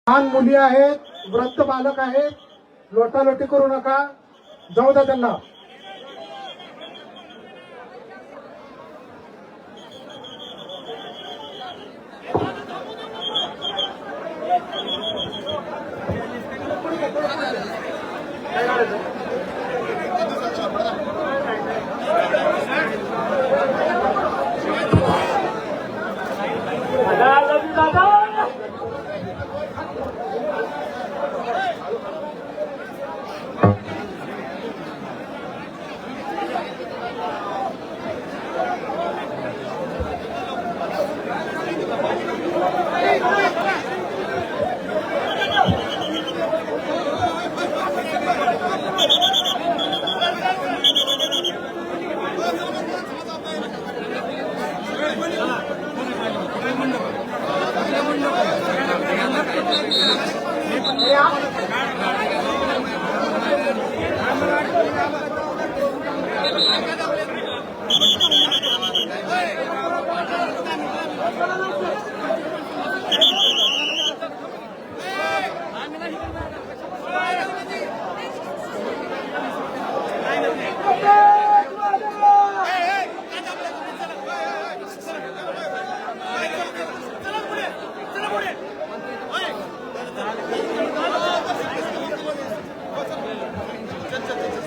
लहान मुली आहेत, वृद्ध बालक आहेत, लोटालोटी करू नका, जाऊ द्या त्यांना.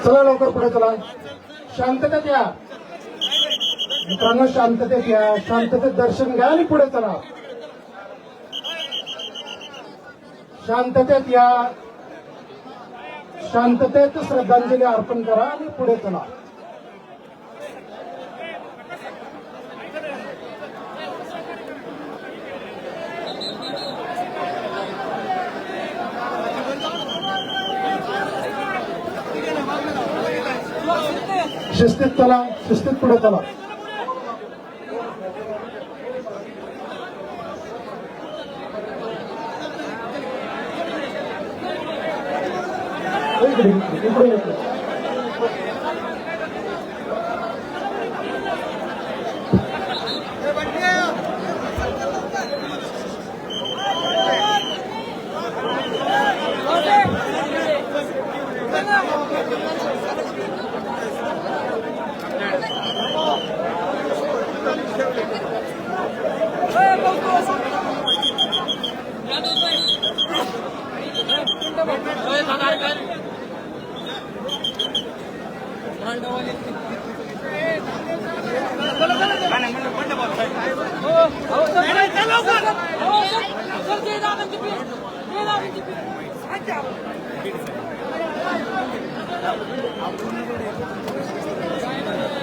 चला लवकर पुढे चला. शांततेत या मित्रांनो, शांततेत या, शांततेत दर्शन घ्या आणि पुढे चला. शांततेत या, शांततेत श्रद्धांजली अर्पण करा आणि पुढे चला. शिस्तीत चला, शिस्तीत पुढे चला.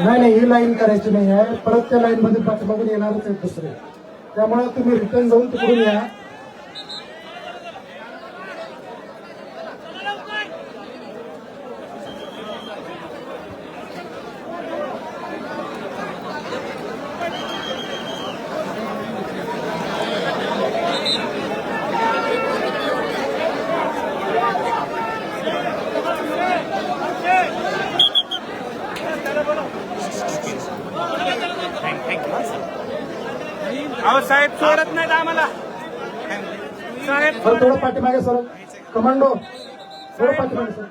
नाही, ही लाईन करायची नाही आहे. परत त्या लाईन मध्ये पाठीमागून येणारच आहेत दुसरे, त्यामुळे तुम्ही रिटर्न जाऊन तिकडून या. साहेब सोडत नाहीत आम्हाला. साहेब थोडं पाठीमागे सर, कमांडो थोडं पाठीमागे सर.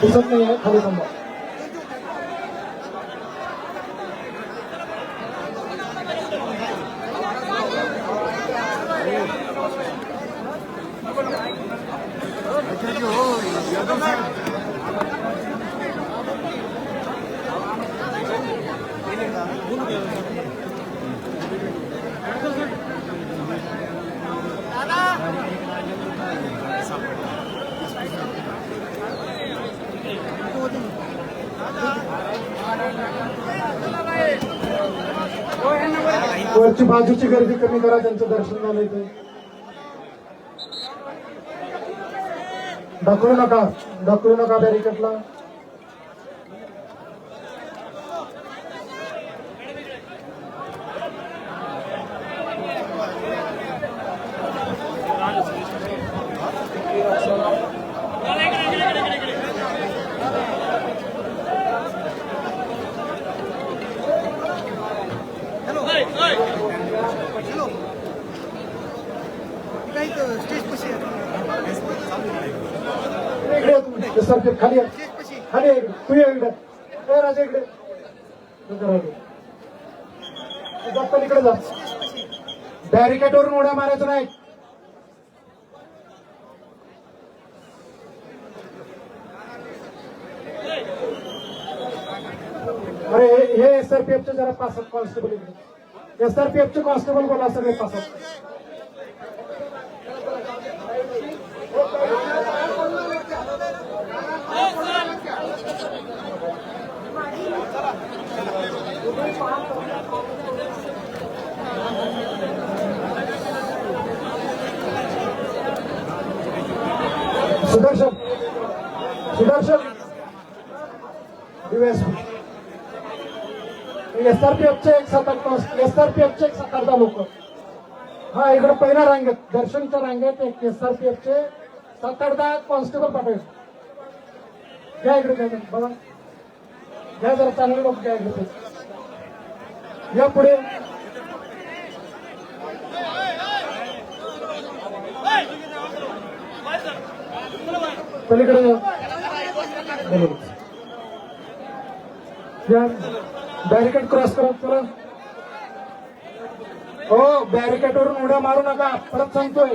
दिसत नाही आहे, खाली थांबा. वरची बाजूची गर्दी कमी करा, त्यांचं दर्शन झालं इथे. ढकलू नका बॅरिकेडला. इकडे ये तू. SRPF खाली ये. खाली ये इकडे. तू ये इकडे. ए राजा इकडे. तू करा इकडे. तू जा पलीकडे जा. बॅरिकेडवरून उड्या मारायचं नाही. अरे हे SRPFचे जरा पासत कॉन्स्टेबल इकडे. SRPFचे कॉन्स्टेबल बोला सगळे पासत. सुदर्शन सुदर्शन DYSP. SRPFचे एक 7-8 SRPFचे एक 7-8 लोक. हा इकडे पहिल्या रांगेत दर्शनच्या रांगेत एक SRPFचे 7-8 कॉन्स्टेबल पाठवायचे. घ्या इकडे घ्या बघा. घ्या जरा चांगले लोक घ्या इकडे. या पुढे. पलीकडे या. बॅरिकेड क्रॉस करा. चला. हो बॅरिकेडवरून उड्या मारू नका. परत सांगतोय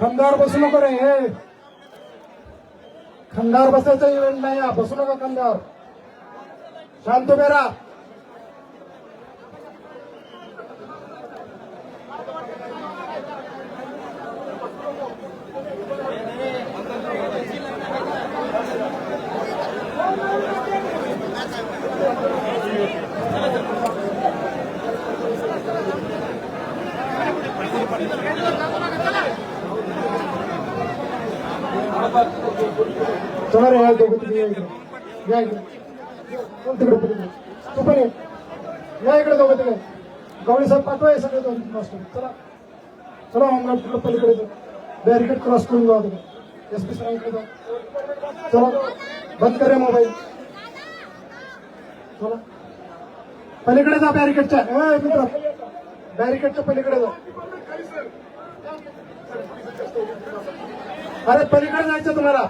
खंडावर बसू नको रे. हे खंडावर बसायचा इव्हेंट नाही. बसू नका खंडावर. शांत उभे राहा. चला रे या दोघं तुम्ही या इकडे. या इकडे. तिकडे तिकडे तू पण ये. या इकडे दोघं तिकडे. गवळी साहेब पाठवाय सगळे दोन मास्टर. चला चला होमगार्ड तिकडे पलीकडे जाऊ. बॅरिकेड क्रॉस करून जाऊ तिकडे. SP सर इकडे जाऊ. चला बंद कर रे मोबाईल. चला पलीकडे जा बॅरिकेडच्या. मित्र बॅरिकेडच्या पलीकडे जाऊ. अरे पलीकडे जायचं तुम्हाला.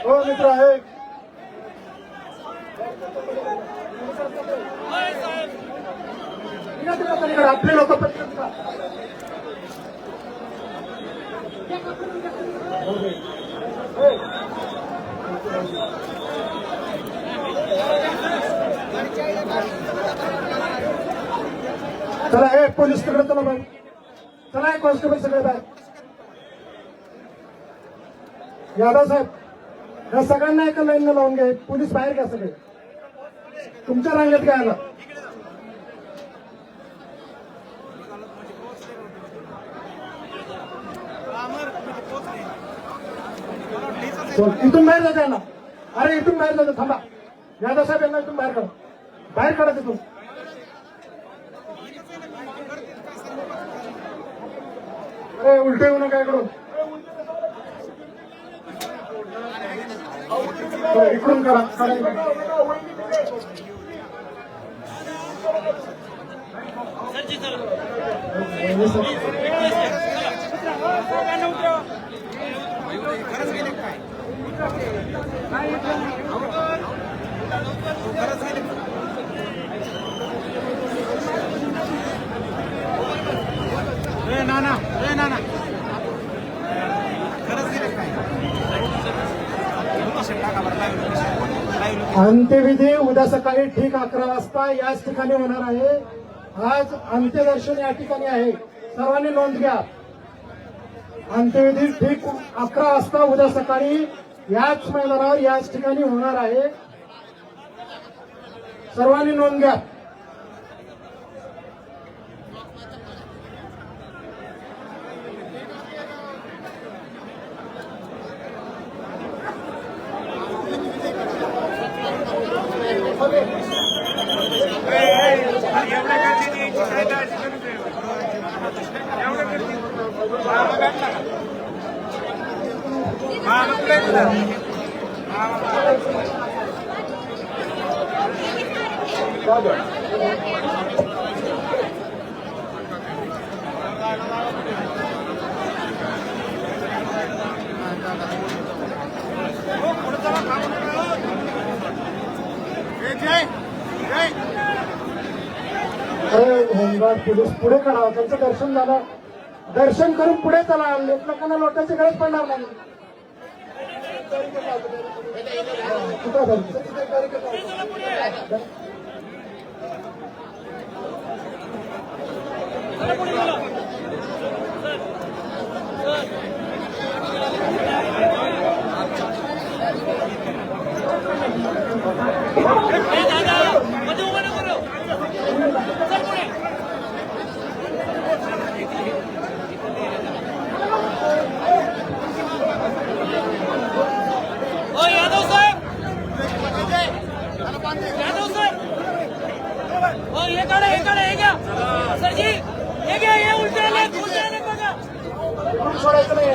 हो मित्र आहे. पलीकडे आपले लोक पलीकडे. चला हे पोलीस तिकडे. चला बाहेर. चला हे कॉन्स्टेबल सगळे बाहेर. यादव साहेब या सगळ्यांना एका लाईनला लावून घ्या. पोलीस बाहेर घ्या सगळे. तुमच्या रांगेत घ्यायला. इथून बाहेर जाते यांना. अरे इथून बाहेर जाते. थांबा यादव साहेब यांना इथून बाहेर काढा. बाहेर काढा तिथून. अरे उलटे येऊ नका इकडून. इकडून करा. नाना अंत्यविधी उद्या सकाळी ठीक 11 वाजता याच ठिकाणी होणार आहे. आज अंत्यदर्शन या ठिकाणी आहे. सर्वांनी नोंद घ्या. अंत्यविधी ठीक 11 वाजता उद्या सकाळी याच मैदानावर याच ठिकाणी होणार आहे. सर्वांनी नोंद घ्या. अरे होमगार्ड पोलीस पुढे काढा, त्यांचं दर्शन झालं, दर्शन करून पुढे चला, एकमेकांना लोटायची गरज पडणार नाही. कुठं सोडायचं नाही.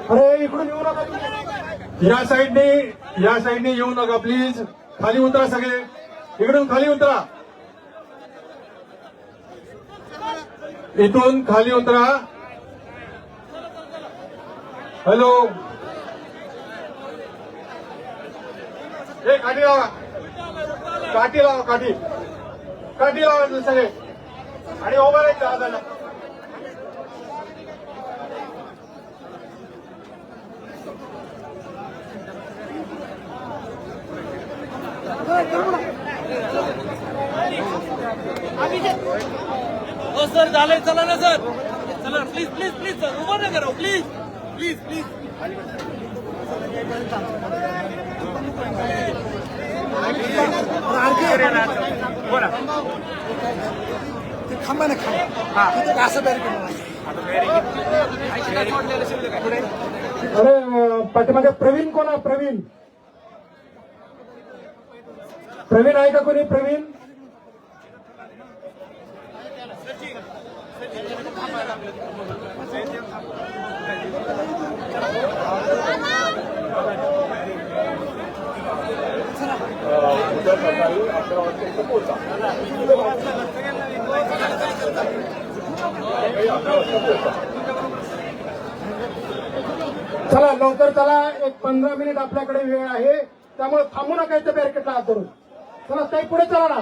अरे इकडून येऊ नका तुम्ही. या साईडने येऊ नका प्लीज. खाली उतरा सगळे, इकडून खाली उतरा, इथून खाली उतरा. हॅलो, हे काठी लावा, काठी लावा, काठी लावा सगळे आणि उभा राहायचं हाताला. हो सर, झालंय, चला ना सर, चला प्लीज प्लीज प्लीज सर, उभं नाही करा प्लीज प्लीज प्लीज. थांबा ना, खांबा असं अरे पाठीमागे प्रवीण कोण आहे? प्रवीण आहे का कोणी? प्रवीण चला लवकर चला, एक 15 मिनिट आपल्याकडे वेळ आहे, त्यामुळे थांबू नका इथं बॅरिकेडला हात धरून. चला काही पुढे चला ना,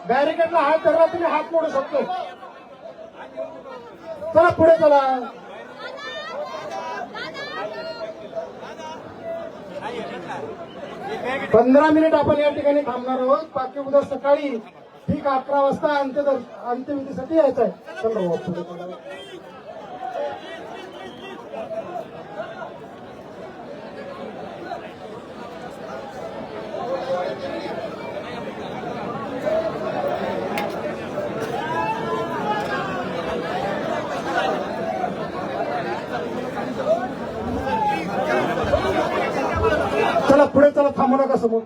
बॅरिकेडला हात धरला तुम्ही हात मोडू शकतो. चला पुढे चला. पंधरा मिनिट आपण या ठिकाणी थांबणार आहोत. बाकी उद्या सकाळी ठीक 11 वाजता अंत्यविधीसाठी यायचं आहे. चला पुढे चला. चला पुढे चला, थांबू नका समोर.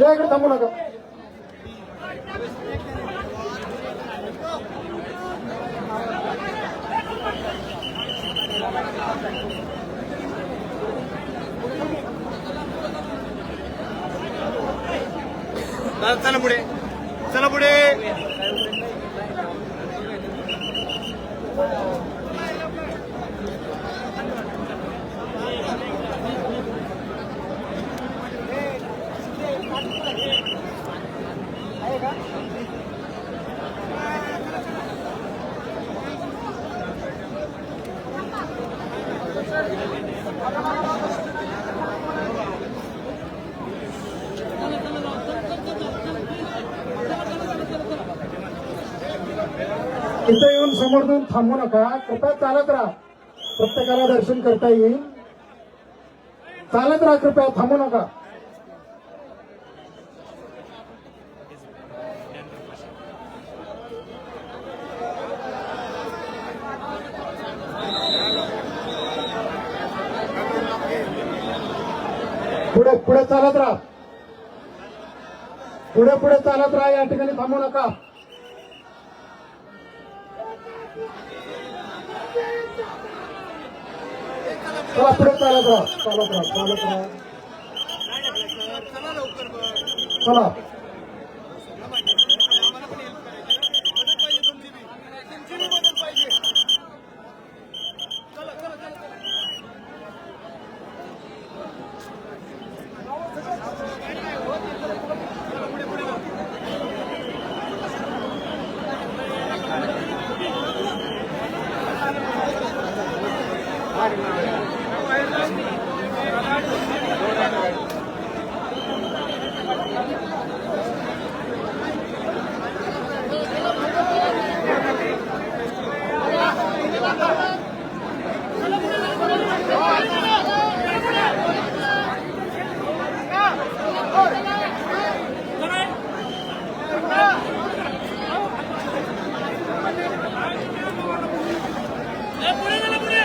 या इकडे, थांबू नका. चला पुढे, चला पुढे. इथं येऊन समोर जाऊन थांबू नका, कृपया चालत राहा. प्रत्येकाला दर्शन करता येईल. चालत राहा, कृपया थांबू नका. पुढे पुढे चालत राहा, पुढे पुढे चालत राहा, या ठिकाणी थांबू नका. चला पुढे चालत राहा चालत राहा चालत राहा चला लवकर बघ. चला मदत पाहिजे तुमची बी. तुमची बी मदत पाहिजे. चला चला चला चला. पुढे पुढे जा. पुढे गेला पुढे.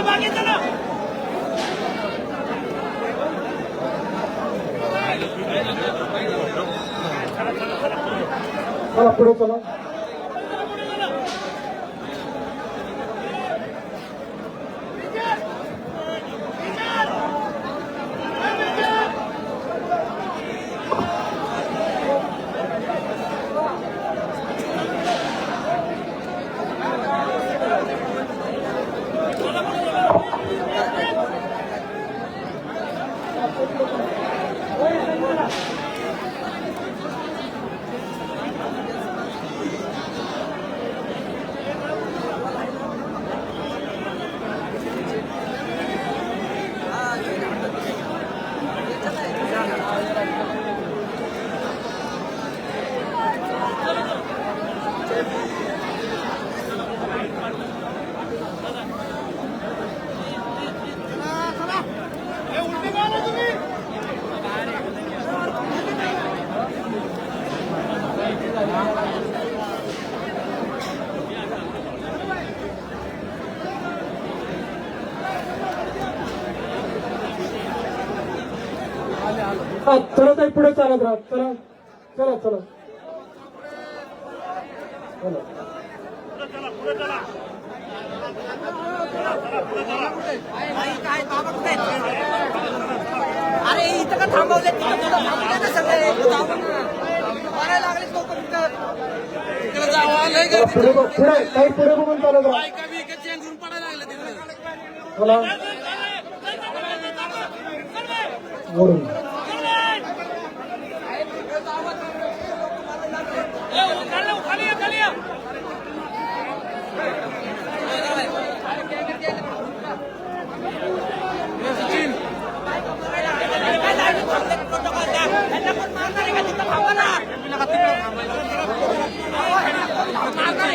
मागे चला. चला पुढे चला चला ताई पुढे चालत राहा चला चला चला चला काय बाबा कुठे अरे इथं का थांबवले थांबवले ना सगळे मारायला लागले लोक इकडे जावा लय गर्दी. पुढे पुढे ताई पुढे बघून चालत राहा बायका बी इकडे चेंज होऊन पडायला लागले तिकडे. चला वरून खाली या खाली या. सचिन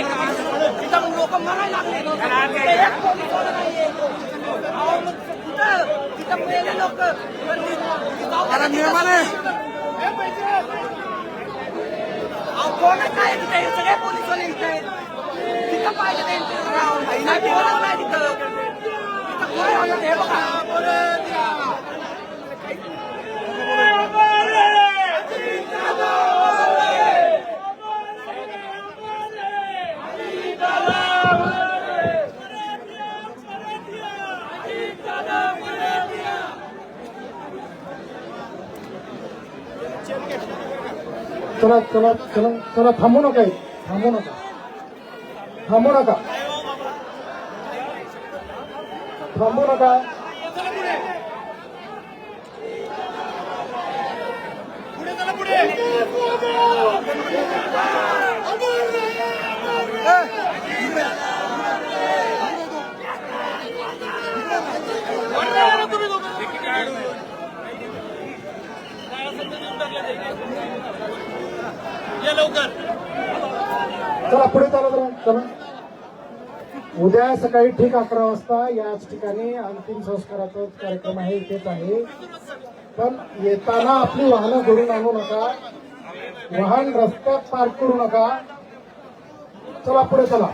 लोक मारायला लागले तिथं मेले लोक कोण काय तिथे हे सगळे पोलीस वाले इथे तिथं पाहिजे ते बोलावं नाही तिथं तिथं काय होणार हे बघा चला चला चला चला थांबू नका थांबू नका थांबू नका थांबू नका पुढे चला पुढे. तुम्ही या लवकर. चला पुढे चालत राहा चला उद्या सकाळी ठीक 11 वाजता याच ठिकाणी अंतिम संस्काराचा कार्यक्रम आहे इथेच आहे पण येताना आपली वाहनं घडून आणू नका वाहन रस्त्यात पार्क करू नका चला पुढे चला.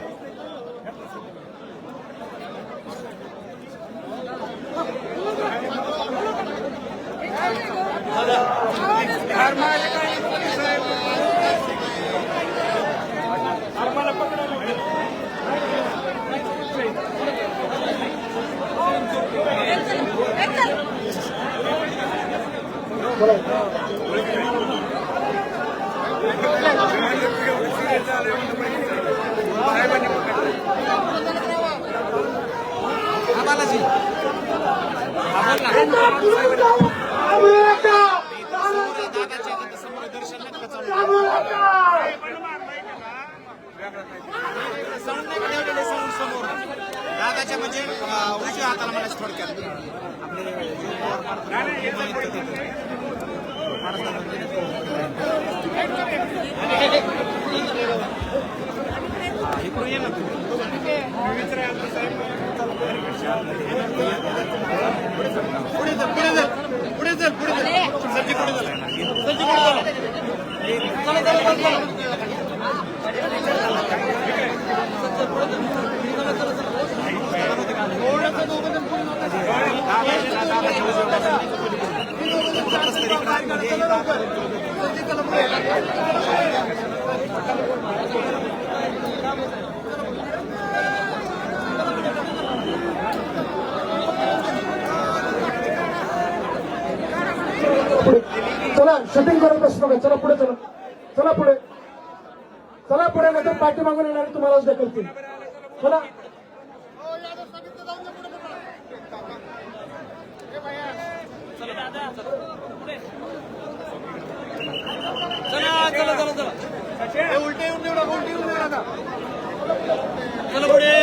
दादाच्या म्हणजे उजव्या हाताला मला थोडक्यात चला शूटिंग करत बसू नका. चला पुढे चला. चला पुढे. चला पुढे नाही तर पाठी मागून येणार तुम्हालाच ढकलतील. चला चला चला चला चला उलटे येऊन देऊ नका. उलटे येऊन देऊ नका. चला पुढे.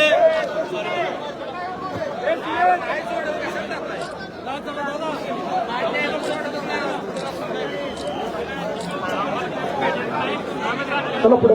चला पुढे.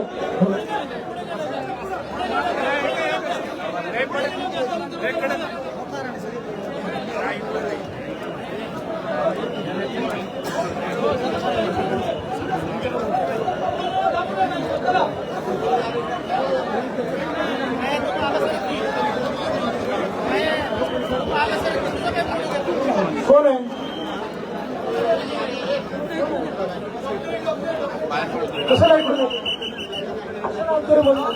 कोण आहे? कशाला इकडे अंतर म्हणून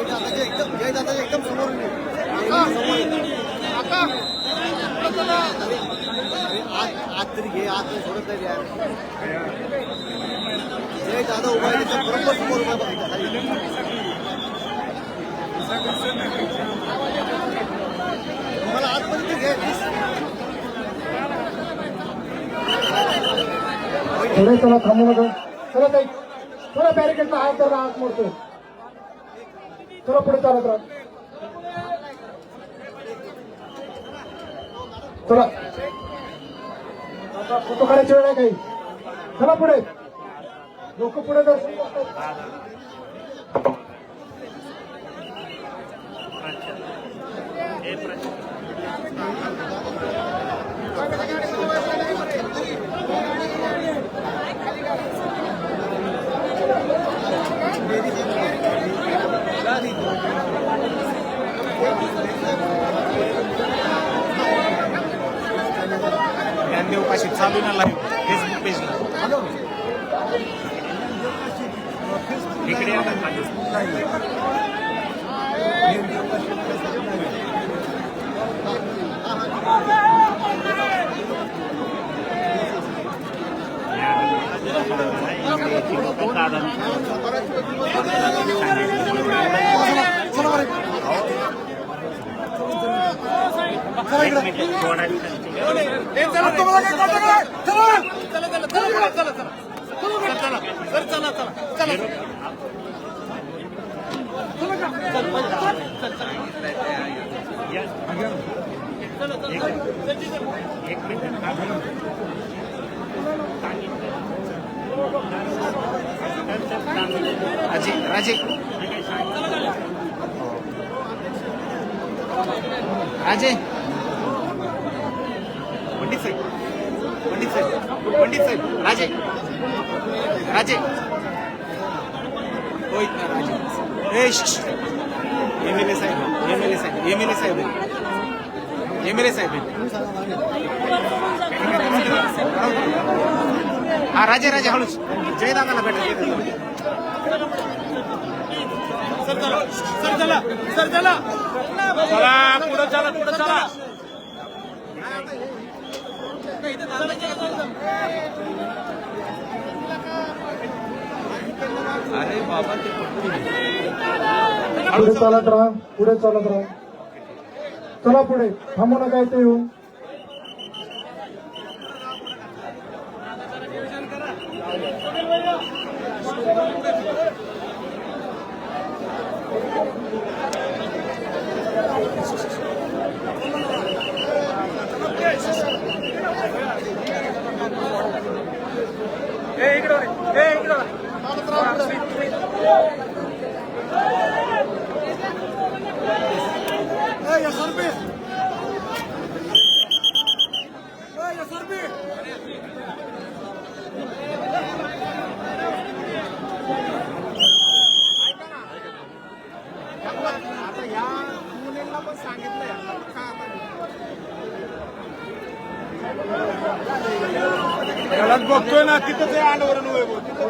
एकदम समोर आत तरी घे. आत सोडत नाही यार. जय दादा उभा आहे त्याच्या बरोबर समोर उभा बघायचा. मला आतमध्ये घे. थोडे चला थांबू नका. चला ताई थोडा बॅरिकेडचा हात धरा. हात मोडतो. चला पुढे चालत राहा. चला आता फोटो काढायची वेळ आहे काही. चला पुढे. लोक पुढे दर्शन करतात. ज्ञानदेव पाशी चालू ना लाईव्ह फेसबुक पेजला. इकडे चला चला चला चला चला चला राजे राजे राजे पंडित साहेब पंडित साहेब पंडित साहेब राजे राजे होय राजे एमएलए साहेब एमएलए साहेब एमएलए साहेब एमएलए साहेब हा राजे राजे हळूच जयदादाला भेटा सर चला सर चला सर चला चला पुढे चला पुढे चला अरे बाबा ते पुढे चालत राहा पुढे चालत राहा चला पुढे थांबू नका इथे येऊन आता या मुलींना पण सांगितलंय घरात बघतोय ना तिथंच आहे आंदोलन वैभव तिथं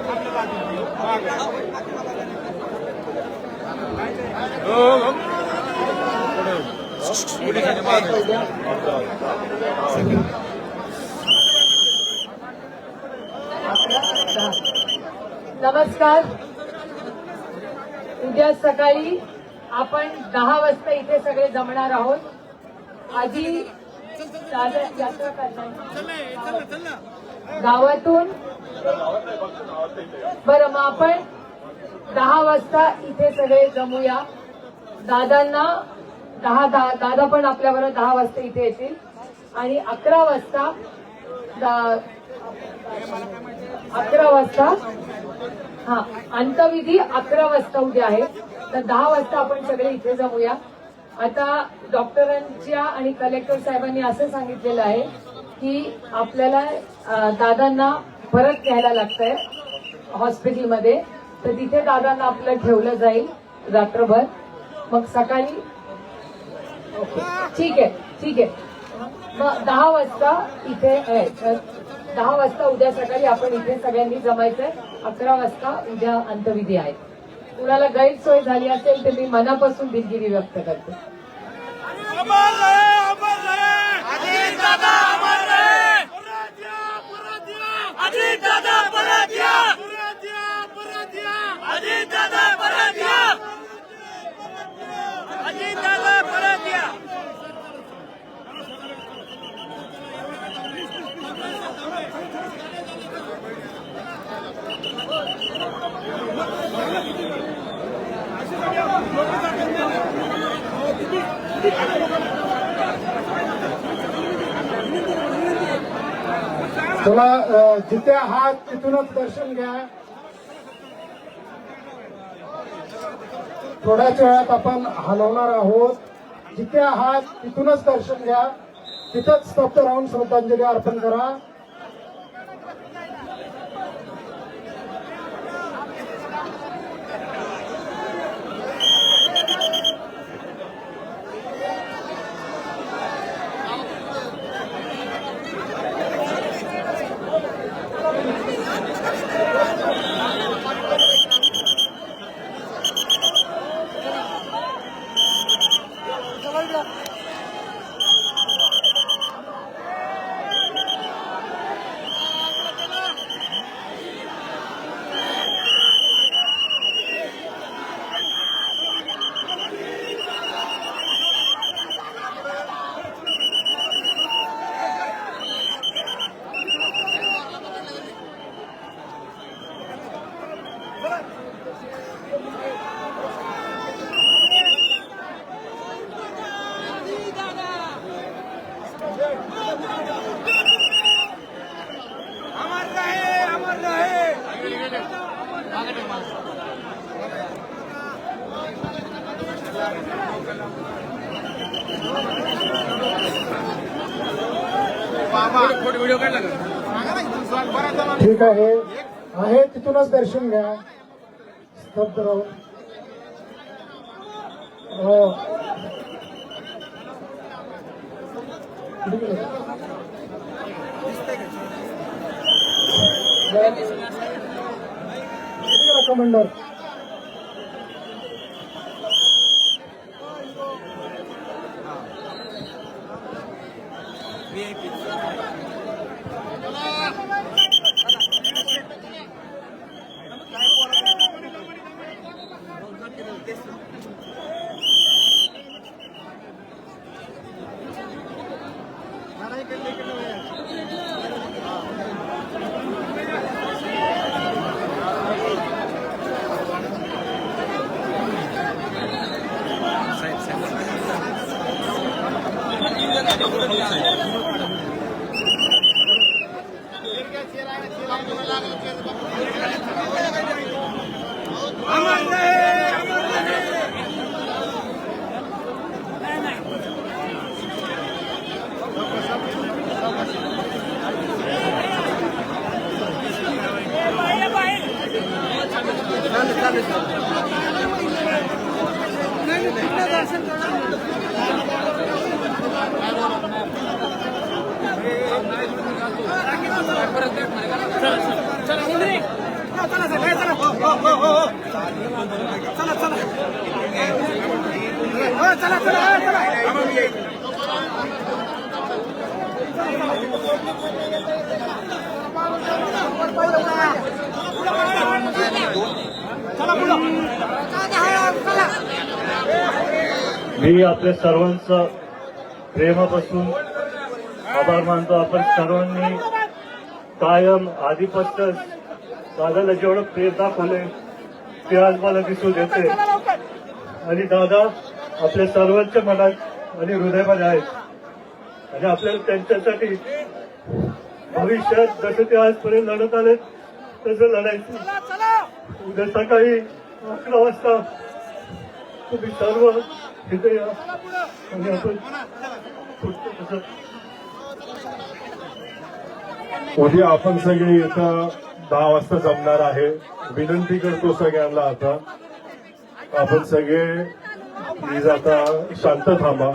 नमस्कार. उद्या सकाळी आपण 10 वाजता इथे सगळे जमणार आहोत. आधी यात्रा करणार गावातून. बरं, मग आपण 10 वाजता इथे सगळे जमूया. दादांना दादा पण आपल्याबरोबर 10 वाजता इथे येतील आणि 11 वाजता हा अंतविधी 11 वाजता उद्या आहे. तर 10 वाजता आपण सगळे इथे जमूया. आता डॉक्टरांच्या आणि कलेक्टर साहेबांनी असं सांगितलेलं आहे की आपल्याला दादांना परत घ्यायला लागतंय हॉस्पिटलमध्ये. तर तिथे दादांना आपलं ठेवलं जाईल रात्रभर. मग सकाळी ओके ठीक आहे ठीक आहे. मग 10 वाजता इथे 10 वाजता उद्या सकाळी आपण इथे सगळ्यांनी जमायचंय. 11 वाजता उद्या अंतविधी आहे. कुणाला गैरसोय झाली असेल तर मी मनापासून दिलगिरी व्यक्त करते. चला जिथे आहात तिथूनच दर्शन घ्या. थोड्याच वेळात आपण हलवणार आहोत. जिथे आहात तिथूनच दर्शन घ्या. तिथंच स्तब्ध राहून श्रद्धांजली अर्पण करा. अमर रहे, अमर रहे. व्हिडिओ काढला का? ठीक आहे तिथूनच दर्शन घ्या स्तब्ध राहून. हो ठीक आहे कमांडर. अमर रहे, अमर रहे. मी आपल्या सर्वांचं प्रेमापासून आभार मानतो. आपण सर्वांनी कायम आधीपासून दादाला जेवढं प्रेम दाखवलंय ते आज मला दिसून येते. आणि दादा आपल्या सर्वांच्या मनात आणि हृदयामध्ये आहेत आणि आपल्याला त्यांच्यासाठी भविष्यात जसं ते आजपर्यंत लढत आले तसं लढायचं. उद्या सकाळी 11 वाजता तुम्ही सर्व तिथे या आणि आपण तसं उद्या आपण सगळे इथं 10 वाजता जमणार आहे. विनंती करतो सगळ्यांना आता आपण सगळे प्लीज आता शांत थांबा.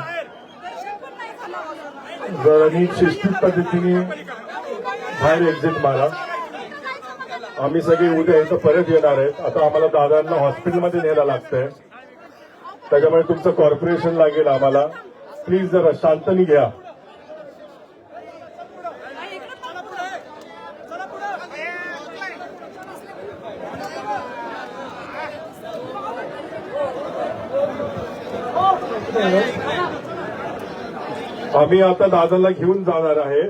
जरा नीट शिस्तीत पद्धतीने बाहेर एक्झिट मारा. आम्ही सगळे उद्या इथं परत येणार आहेत. आता आम्हाला दादांना हॉस्पिटलमध्ये न्यायला लागतंय, त्याच्यामुळे तुमचं कॉर्पोरेशन लागेल आम्हाला. प्लीज जरा शांतनी घ्या. आम्ही आता दादाला घेऊन जाणार आहे.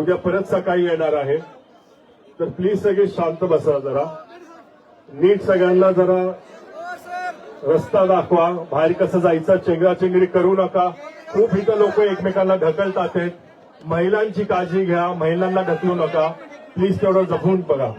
उद्या परत सकाळी येणार आहे. तर प्लीज सगळे शांत बसा. जरा नीट सगळ्यांना जरा रस्ता दाखवा. बाहेर कसं जायचं चेंगराचेंगरी करू नका. खूप इथं लोक एकमेकांना ढकलतात आहेत. महिलांची काळजी घ्या. महिलांना ढकलू नका. प्लीज तेवढं जपून बघा.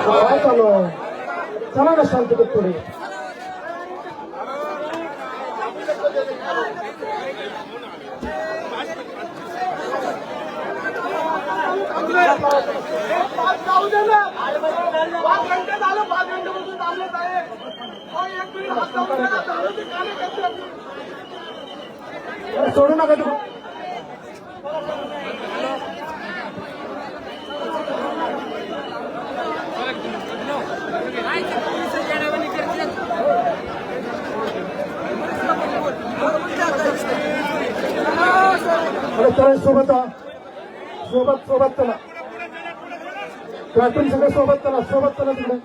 काय चालू आहे? चला ना शांततेत पुढे. अरे सोडू नका तुम्ही. अरे चला सोबत सोबत सोबत चला प्लॅटून सगळं सोबत चला तिकडे.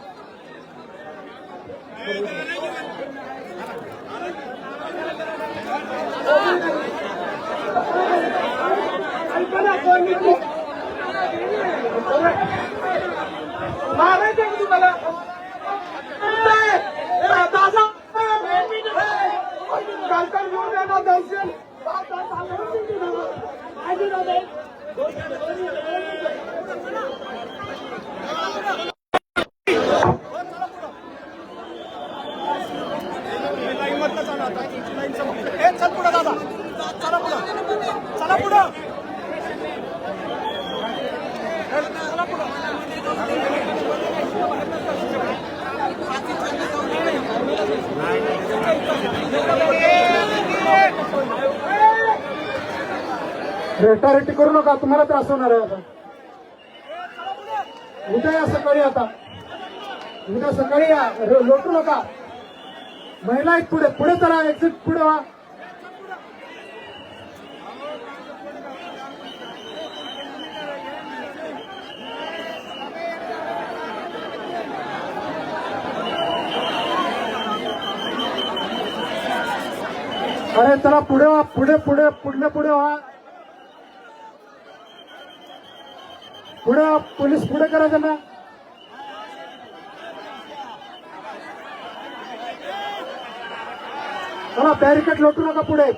मारायचं तुम्हाला कालकाल घेऊन येणार दर्शन चल पुढं दादा चला पुढं चला पुढं चला पुढं रेटारेटी करू नका तुम्हाला त्रास होणार आहे. आता उद्या या सकाळी या लोटू नका. महिला आहेत पुढे पुढे चला एक्झिट पुढे व्हा. अरे चला पुढे व्हा पुढे व्हा पुढे पोलीस पुढे करा त्यांना. चला बॅरिकेड लोटू नका पुढे.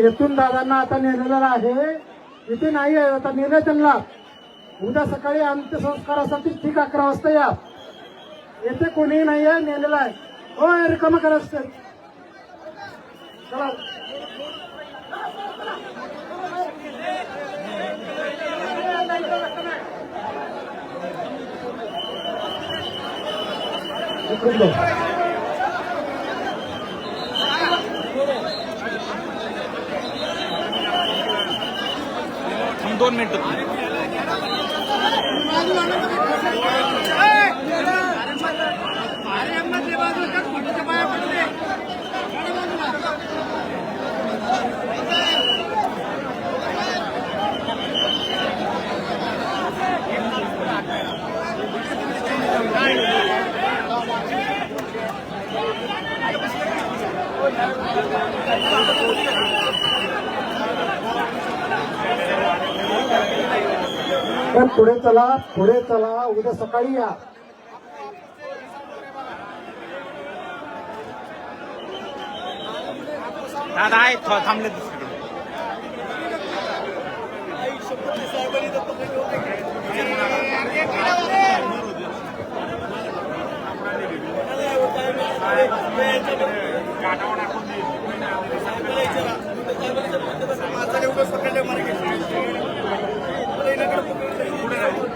येथून दादांना आता नेलेला आहे. इथे नाही आहे आता नेलं त्यांना. उद्या सकाळी अंत्यसंस्कारासाठी ठीक 11 वाजता या. येथे कोणीही नाही आहे नेलेला आहे. होय रिकामं करा असते. चला हम 2 मिनिटं पण पुढे चला उद्या सकाळी या. दादा आहेत थांबले दुसरीकडे.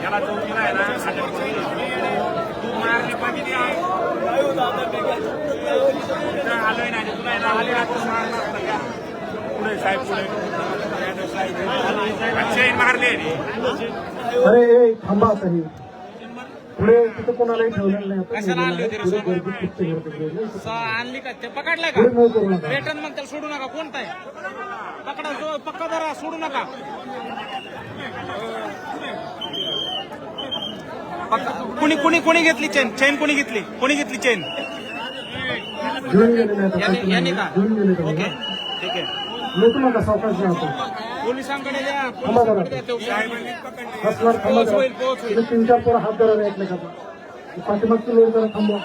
याला चौकीला आहे ना तू मारली पाहिजे आलोय ना तुला आले पुढे साहेब पुढे मारले. अरे थांबा तरी पुढे तिथं कोणालाही ठेवलेलं नाही. कशाला आणली होती रे सोबत? आणली का ते पकडलाय का? रिटर्न मग त्याला सोडू नका. कोणता आहे पकडा पक्का जरा सोडू नका. कुणी घेतली चेन कुणी घेतली चेन यांनी का? ओके ठीक आहे. लोटू नका सावकाश या. पोलिसांकडे द्या. तुम्ही 3-4 पोरं हात धरा एकमेकाचा. पाठीमागचं लोड जरा थांबवा.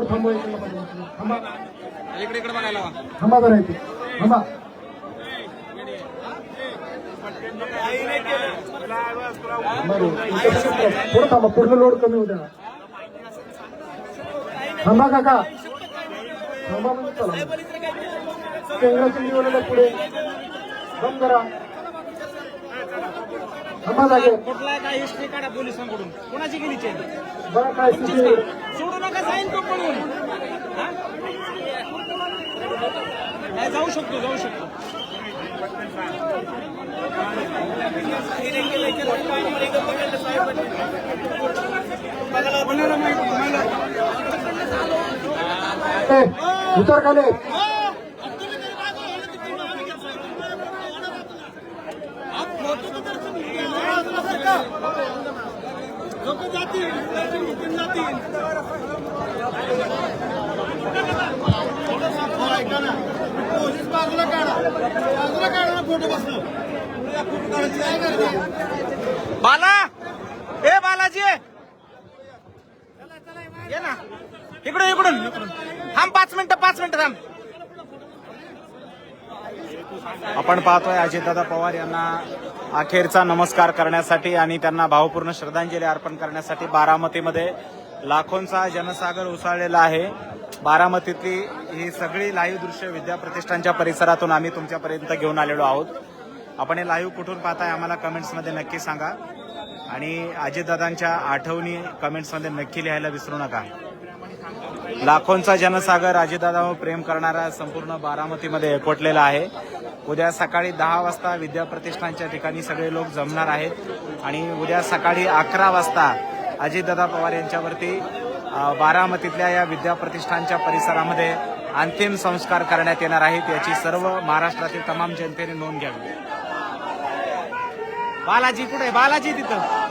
थांबा इकडे बघायला थांबा जरा इथे थांबा. पुढे थांबा पूर्ण लोड कमी होत्या. थांबा काका, थांबा म्हणजे चला. केंद्राची निवडणूक पुढे बंद करा. थांबा जागे. कुठला काय हिस्ट्री काढा पोलिसांकडून. कोणाची गेली चेन? बघा काय स्थिती आहे. सोडू नका, जाईन तो पळून. हा? नाही, जाऊ शकतो, जाऊ शकतो. ए, उतर खाली. लोक जातील, जातील. पोलीस बाजूला काढा ना फोटो बसणं. फोटो काढायची काय करते? बाला, ए बालाजी, ये ना इकडून. थांब 5 मिनिटं थांब. आपण पाहतोय अजितदादा पवार यांना अखेरचा नमस्कार करण्यासाठी आणि त्यांना भावपूर्ण श्रद्धांजली अर्पण करण्यासाठी बारामतीमध्ये लाखोंचा जनसागर उसळलेला आहे. बारामतीतली ही सगळी लाईव्ह दृश्य विद्या प्रतिष्ठानच्या परिसरातून आम्ही तुमच्यापर्यंत घेऊन आलेलो आहोत. आपण हे लाईव्ह कुठून पाहताय आम्हाला कमेंट्समध्ये नक्की सांगा आणि अजितदादांच्या आठवणी कमेंट्समध्ये नक्की लिहायला विसरू नका. लाखोंचा जनसागर अजितदादावर प्रेम करणारा संपूर्ण बारामतीमध्ये एकवटलेला आहे. उद्या सकाळी 10 वाजता विद्या प्रतिष्ठानच्या ठिकाणी सगळे लोक जमणार आहेत आणि उद्या सकाळी 11 वाजता अजितदादा पवार यांच्यावरती बारामतीतल्या या विद्या प्रतिष्ठानच्या परिसरामध्ये अंतिम संस्कार करण्यात येणार आहेत. याची सर्व महाराष्ट्रातील तमाम जनतेने नोंद घ्यावी. बालाजी कुठे? बालाजी तिथं.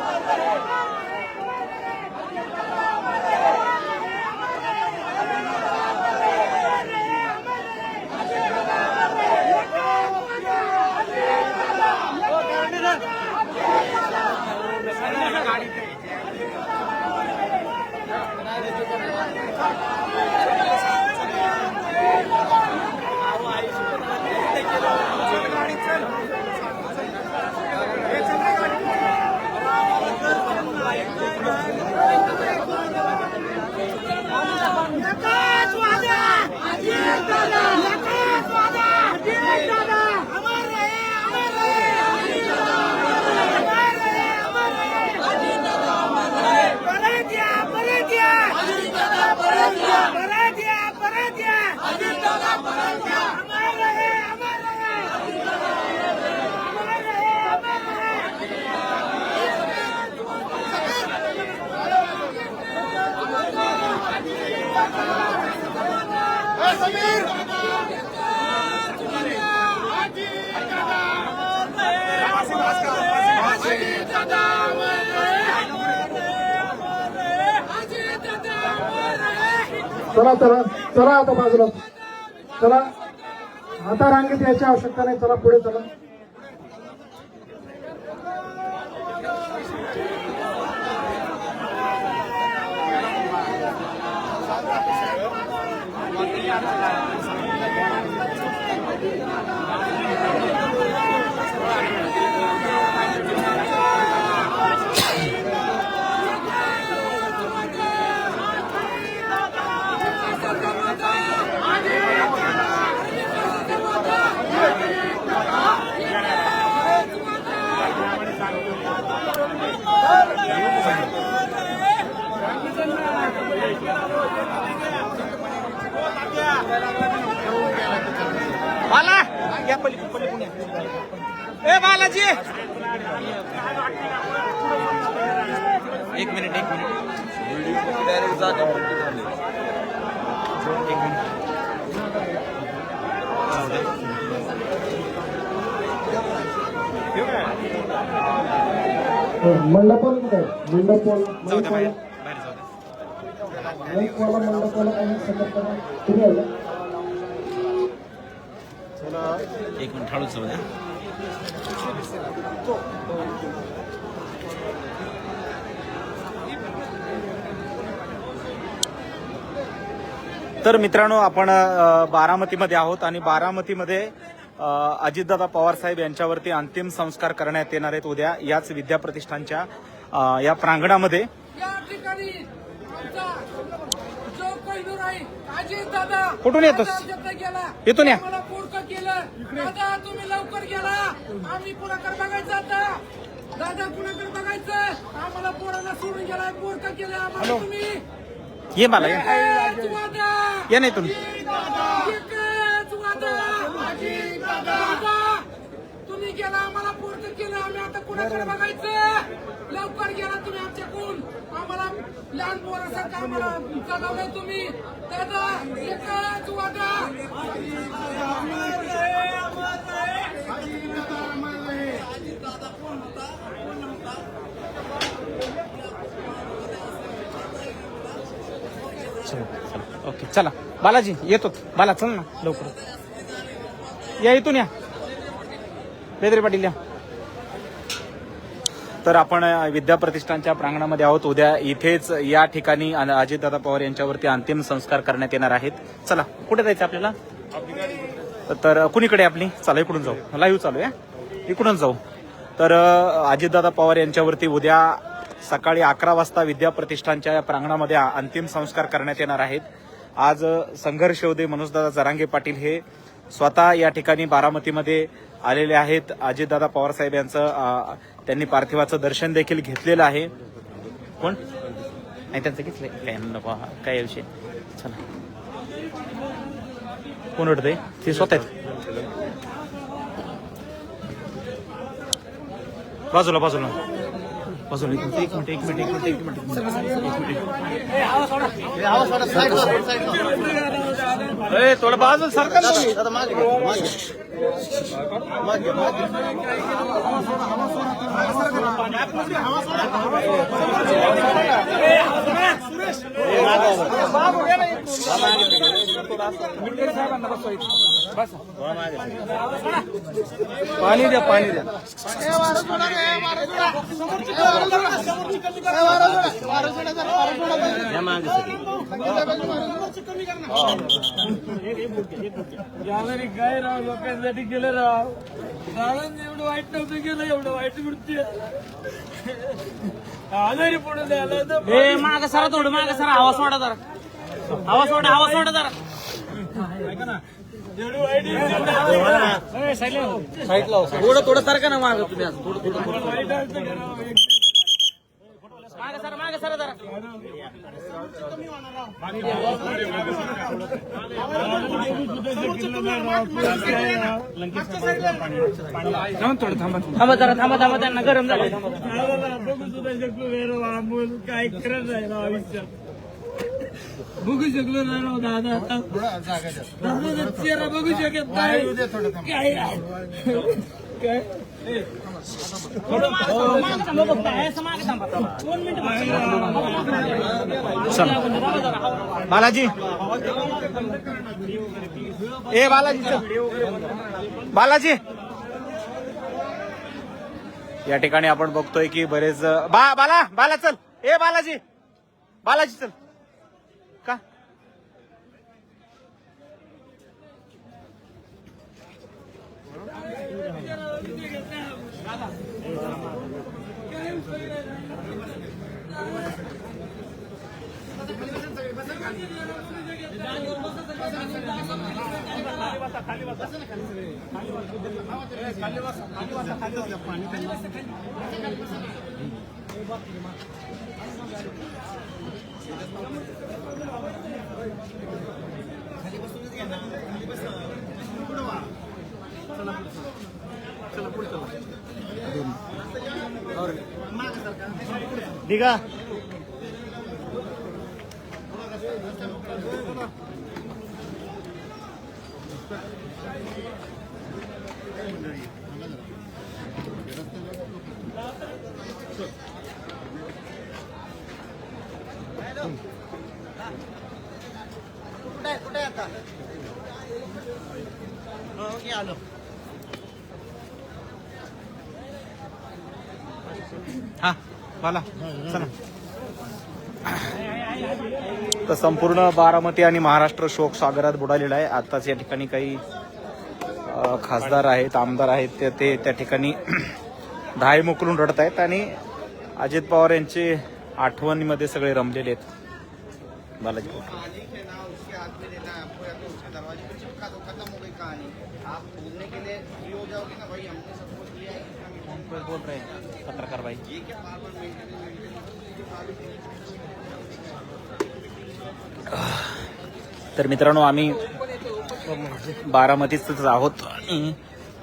चला आता बाजूला. चला आता रांगेत यायची आवश्यकता नाही. चला पुढे चला. बाला या पलीकडे ए बालाजी एक मिनिट मंडपाला कुठे? मंडपाला बाहेर मंडपाला काही संकल्पना तुम्ही आहे का? एक मिनिट हळूच जाऊ द्या. तर मित्रांनो आपण बारामतीमध्ये आहोत आणि बारामतीमध्ये अजितदादा पवार साहेब यांच्यावरती अंतिम संस्कार करण्यात येणार आहेत उद्या याच विद्या प्रतिष्ठानच्या या प्रांगणामध्ये. या ठिकाणी जो बहिणूराई अजित दादा कुठून येतोस? दादा गेला इथून या. मला पोरकं केलं दादा तुम्ही लवकर गेला आम्ही कुणाकडे बघायचं आता दादा कुणाकडे बघायचं आम्हाला पोराला सोडून गेला पोरकं केलं आम्हाला तुम्ही ये मला ये. एकच वादा ये नाही तुम्ही एकच वादा दादा तुम्ही गेला आम्हाला पोरकं केलं आम्ही आता कुणाकडे बघायचं लवकर गेला तुम्ही आमच्याकडून आम्हाला लहान पोरासारखं आम्हाला जगवलं तुम्ही दादा एकच वादा ओके चला बालाजी येतो बाला चल ना लवकर या इथून या बेदरे पाटील या. तर आपण विद्याप्रतिष्ठानच्या प्रांगणामध्ये आहोत. उद्या इथेच या ठिकाणी अजितदादा पवार यांच्यावरती अंतिम संस्कार करण्यात येणार आहेत. चला कुठे जायचं आपल्याला तर कुणीकडे आपली चला इकडून जाऊ लाईव्ह चालू आहे इकडून जाऊ. तर अजितदादा पवार यांच्यावरती उद्या सकाळी 11 वाजता विद्याप्रतिष्ठानच्या प्रांगणामध्ये अंतिम संस्कार करण्यात येणार आहेत. आज संघर्ष योद्धे मनोजदादा जरांगे पाटील हे स्वतः या ठिकाणी बारामतीमध्ये आलेले आहेत. अजितदादा पवार साहेब यांचं त्यांनी पार्थिवाचं दर्शन देखील घेतलेलं आहे. कोण नाही त्यांचं घेतलंय काय नको काय विषय चला कोण उठतंय ते स्वतः बाजूला बाजूला बाजूला एक मिनिट थोडं बाजूला सरकार पाणी द्या पाणी द्या काय राव लोकांसाठी गेलं राव दादांनी एवढं वाईट नव्हतं गेलं एवढं वाईट मृत्यू आजारी पडून द्यायला माग सरा थोडं माग सरा आवाज सोडा जरा आवाज सोडा जरा एवढं वाईट थोडं सारखं ना माग तुम्ही थोडं माग सरा जरा थांबा त्यांना गरम झालं बघू सुद्धा शकलो नाही काय करत नाही राव आयुष्यात बघू शकलो नाही राव दादा दादाचा चेहरा बघू शकत नाही काय बालाजी ए बालाजी या ठिकाणी आपण बघतोय की बरेच बाला चल ए बालाजी चल का दिगा कुठे आता आलो हा बोला चला. तर संपूर्ण बारामती आणि महाराष्ट्र शोक सागरात बुडालेला आहे. आताच या ठिकाणी काही खासदार आहेत आमदार आहेत ते त्या ठिकाणी धाय मोकलून रडत आहेत आणि अजित पवार यांचे आठवणीमध्ये सगळे रमलेले आहेत. बालाजी मालिक है ना, उसके हाथ में देना है आपको, या तो उसके दरवाजे पे चिपका दो, खत्म हो गई कहानी। आप बोलने के लिए फ्री हो जाओगे ना भाई, हमने सबको दिया है, बोल रहे हैं पत्रकार भाई। ये क्या बार बार तर मित्रांनो आम्ही बारामतीतच आहोत आणि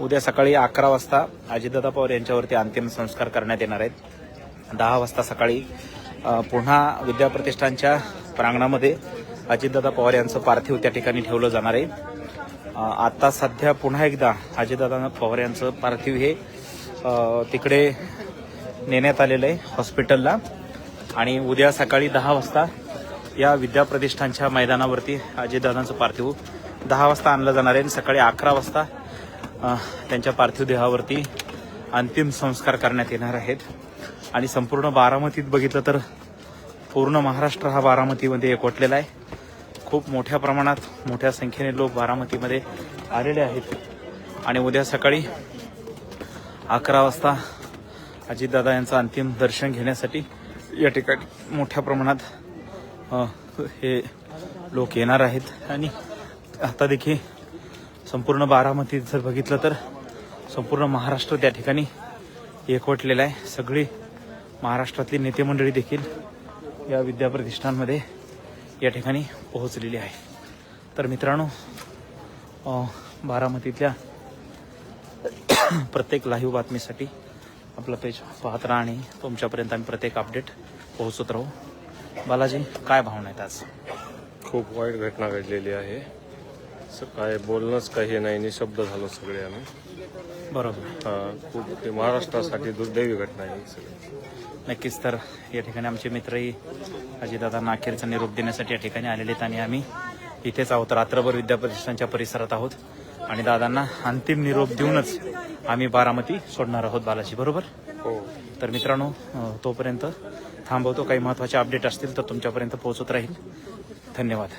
उद्या सकाळी 11 वाजता अजितदादा पवार यांच्यावरती अंतिम संस्कार करण्यात येणार आहेत। 10 वाजता सकाळी पुन्हा विद्याप्रतिष्ठानच्या प्रांगणामध्ये अजितदादा पवार यांचं पार्थिव त्या ठिकाणी ठेवलं जाणार आहे। आता सध्या पुन्हा एकदा अजितदादा पवार यांचं पार्थिव हे तिकडे नेण्यात आलेलं आहे हॉस्पिटलला आणि उद्या सकाळी 10 वाजता या विद्याप्रतिष्ठानच्या मैदानावरती अजितदादांचं पार्थिव 10 वाजता आणलं जाणार आहे आणि सकाळी 11 वाजता त्यांच्या पार्थिव देहावरती अंतिम संस्कार करण्यात येणार आहेत। आणि संपूर्ण बारामतीत बघितलं तर पूर्ण महाराष्ट्र हा बारामतीमध्ये एकवटलेला आहे। खूप मोठ्या प्रमाणात मोठ्या संख्येने लोक बारामतीमध्ये आलेले आहेत आणि उद्या सकाळी 11 वाजता अजितदादा यांचं अंतिम दर्शन घेण्यासाठी या ठिकाणी मोठ्या प्रमाणात हे लोक येणार आहेत। आणि आता देखील संपूर्ण बारामतीत जर बघितलं तर संपूर्ण महाराष्ट्र त्या ठिकाणी एकवटलेला आहे। सगळी महाराष्ट्रातली नेते मंडळी देखील या विद्याप्रतिष्ठानमध्ये या ठिकाणी पोहोचलेली आहे। तर मित्रांनो बारामतीतल्या प्रत्येक लाईव्ह बातमीसाठी आपलं पेज पाहत राहा आणि तुमच्यापर्यंत आम्ही प्रत्येक अपडेट पोहोचत राहू। बालाजी काय भावना आहेत आज? खूप वाईट घटना घडलेली आहे। काय बोलणंच काही नाही, निशब्द झालो सगळे आम्ही। बरोबर, खूप ते महाराष्ट्रासाठी दुर्दैवी घटना आहे सगळी। नक्कीच। तर या ठिकाणी आमचे मित्रही अजितदादांना अखेरचा निरोप देण्यासाठी या ठिकाणी आलेले आहेत आणि आम्ही इथेच आहोत, रात्रभर विद्याप्रतिष्ठानच्या परिसरात आहोत आणि दादांना अंतिम निरोप देऊनच आम्ही बारामती सोडणार आहोत। बालाजी बरोबर? हो। तर मित्रांनो तोपर्यंत थांबवतो, काही महत्त्वाचे अपडेट असतील तर तुमच्यापर्यंत पोहोचत राहील। धन्यवाद।